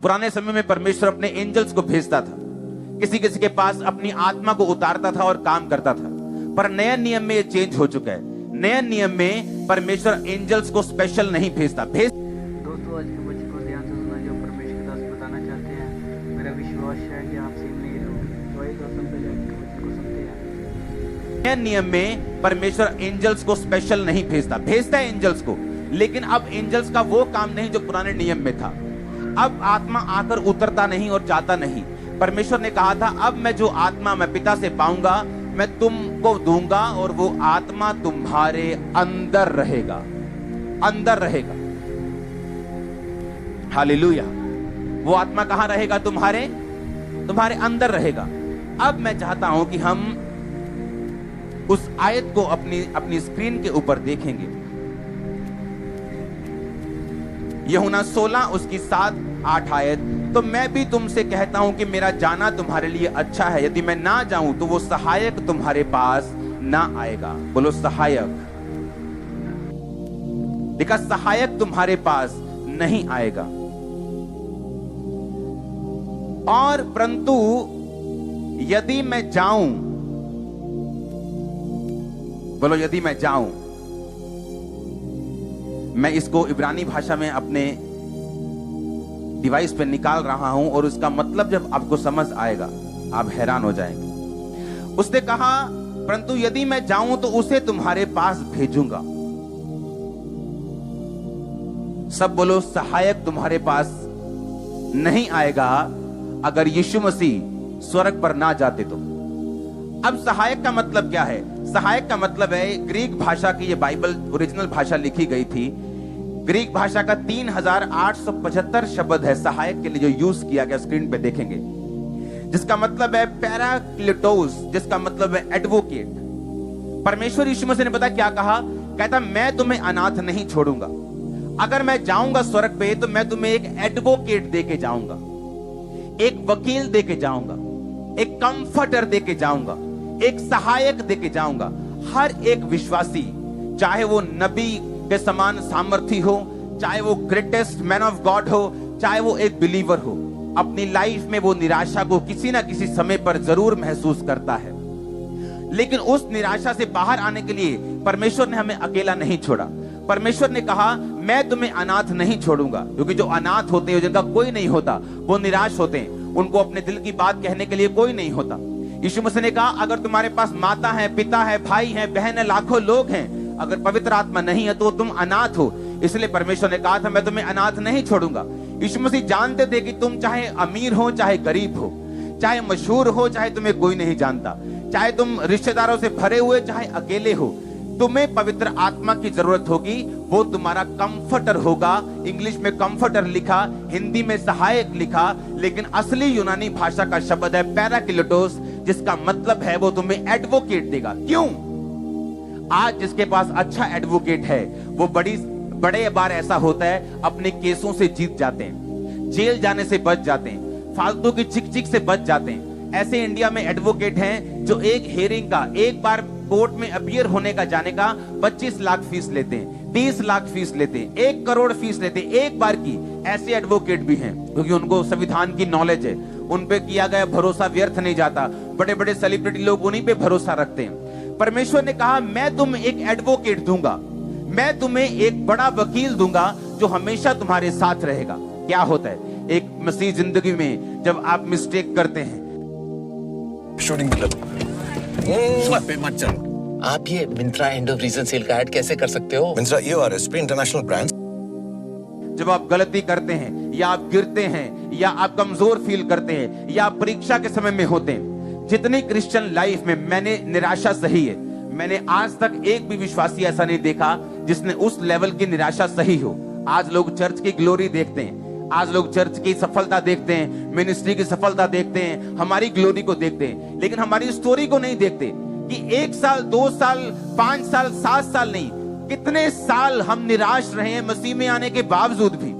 पुराने समय में परमेश्वर अपने एंजल्स को भेजता था, किसी किसी के पास अपनी आत्मा को उतारता था और काम करता था। पर नए नियम में ये चेंज हो चुका है। नए नियम में परमेश्वर एंजल्स को स्पेशल नहीं भेजता। दोस्तों, आज के बच्चे को ध्यान से सुना जो परमेश्वर के दास बताना चाहते हैं। मेरा विश्वास है कि आप सीख नहीं रहोगे। तो आइए दोस्तों, पहले आज के बच्चे को सुनते हैं। नए नियम में परमेश्वर एंजल्स को स्पेशल नहीं भेजता, भेजता है एंजल्स को, लेकिन अब एंजल्स का वो काम नहीं जो पुराने नियम में था। अब आत्मा आकर उतरता नहीं और जाता नहीं। परमेश्वर ने कहा था, अब मैं जो आत्मा मैं पिता से पाऊंगा मैं तुमको दूंगा और वो आत्मा तुम्हारे अंदर रहेगा, अंदर रहेगा। हालेलुया। वो आत्मा कहां रहेगा? तुम्हारे अंदर रहेगा। अब मैं चाहता हूं कि हम उस आयत को अपनी स्क्रीन के ऊपर देखेंगे। यूहन्ना 16 उसकी 7-8 आयत। तो मैं भी तुमसे कहता हूं कि मेरा जाना तुम्हारे लिए अच्छा है। यदि मैं ना जाऊं तो वो सहायक तुम्हारे पास ना आएगा। बोलो सहायक। देखा, सहायक तुम्हारे पास नहीं आएगा। और परंतु यदि मैं जाऊं, बोलो यदि मैं जाऊं। मैं इसको इब्रानी भाषा में अपने डिवाइस पे निकाल रहा हूं और उसका मतलब जब आपको समझ आएगा आप हैरान हो जाएंगे। उसने कहा, परंतु यदि मैं जाऊं तो उसे तुम्हारे पास भेजूंगा। सब बोलो, सहायक तुम्हारे पास नहीं आएगा अगर यीशु मसीह स्वर्ग पर ना जाते तो। अब सहायक का मतलब क्या है? सहायक का मतलब है, ग्रीक भाषा की ये बाइबल ओरिजिनल भाषा लिखी गई थी। ग्रीक भाषा का 3875 शब्द है सहायक के लिए जो यूज किया गया, स्क्रीन पे देखेंगे, जिसका मतलब है पैराक्लिटोस, जिसका मतलब है एडवोकेट। परमेश्वर यीशु मसीह ने पता क्या कहा? कहता, मैं तुम्हें अनाथ नहीं छोड़ूंगा। अगर मैं जाऊंगा स्वर्ग पे तो मैं तुम्हें एक एडवोकेट देके जाऊंगा, एक वकील देके जाऊंगा, एक कंफर्टर देके जाऊंगा, एक सहायक देके जाऊंगा। हर एक विश्वासी, चाहे वो नबी के समान सामर्थी हो, चाहे वो ग्रेटेस्ट मैन ऑफ गॉड हो, चाहे वो एक बिलीवर हो, अपनी लाइफ में वो निराशा को किसी ना किसी समय पर जरूर महसूस करता है। लेकिन उस निराशा से बाहर आने के लिए परमेश्वर ने हमें अकेला नहीं छोड़ा। परमेश्वर ने कहा, मैं तुम्हें अनाथ नहीं छोड़ूंगा। क्योंकि जो अनाथ होते हैं, जिनका कोई नहीं होता, वो निराश होते हैं, उनको अपने दिल की बात कहने के लिए कोई नहीं होता। यीशु मसीह ने कहा, अगर तुम्हारे पास माता है, पिता है, भाई है, बहन है, लाखों लोग हैं, अगर पवित्र आत्मा नहीं है तो तुम अनाथ हो। इसलिए परमेश्वर ने कहा था, मैं तुम्हें अनाथ नहीं छोड़ूंगा। यीशु मसीह जानते थे कि तुम चाहे अमीर हो चाहे गरीब हो, चाहे मशहूर हो चाहे तुम्हें कोई नहीं जानता, चाहे तुम रिश्तेदारों से भरे हुए चाहे अकेले हो, तुम्हें पवित्र आत्मा की जरूरत होगी। वो तुम्हारा कंफर्टर होगा। इंग्लिश में कंफर्टर लिखा, हिंदी में सहायक लिखा, लेकिन असली यूनानी भाषा का शब्द है पैराक्लिटोस, जिसका मतलब है वो तुम्हें एडवोकेट देगा। क्यों? आज जिसके पास अच्छा एडवोकेट है वो बड़े बार ऐसा होता है अपने केसों से जीत जाते हैं, जेल जाने से बच जाते हैं, फालतू की चिक से बच जाते हैं। ऐसे इंडिया में एडवोकेट हैं जो एक हियरिंग का, एक बार कोर्ट में अपीयर होने का जाने का 25 लाख फीस लेते हैं, 30 लाख फीस लेते हैं, 1 करोड़ फीस लेते हैं एक बार की। ऐसे एडवोकेट भी हैं क्योंकि उनको संविधान की नॉलेज है, उन पे किया गया भरोसा व्यर्थ नहीं जाता। बड़े बड़े सेलिब्रिटी लोग उन्हीं पे भरोसा रखते हैं। परमेश्वर ने कहा, मैं तुम्हें एक एडवोकेट दूंगा, मैं तुम्हें एक बड़ा वकील दूंगा जो हमेशा तुम्हारे साथ रहेगा। क्या होता है एक मसीह जिंदगी में जब आप मिस्टेक करते हैं? शूटिंग पे मत चल। आप ये Myntra end of reason sale का ऐड कैसे कर सकते हो? Myntra EORS international brand. जब आप गलती करते हैं या आप गिरते हैं या आप कमजोर फील करते हैं या आप परीक्षा के समय में होते हैं, जितनी क्रिश्चियन लाइफ में मैंने निराशा सही है, मैंने आज तक एक भी विश्वासी ऐसा नहीं देखा जिसने उस लेवल की निराशा सही हो। आज लोग चर्च की ग्लोरी देखते हैं, आज लोग चर्च की सफलता देखते हैं, मिनिस्ट्री की सफलता देखते हैं, हमारी ग्लोरी को देखते हैं, लेकिन हमारी स्टोरी को नहीं देखते कि 1 साल 2 साल 5 साल 7 साल नहीं, कितने साल हम निराश रहे हैं मसीह में आने के बावजूद भी।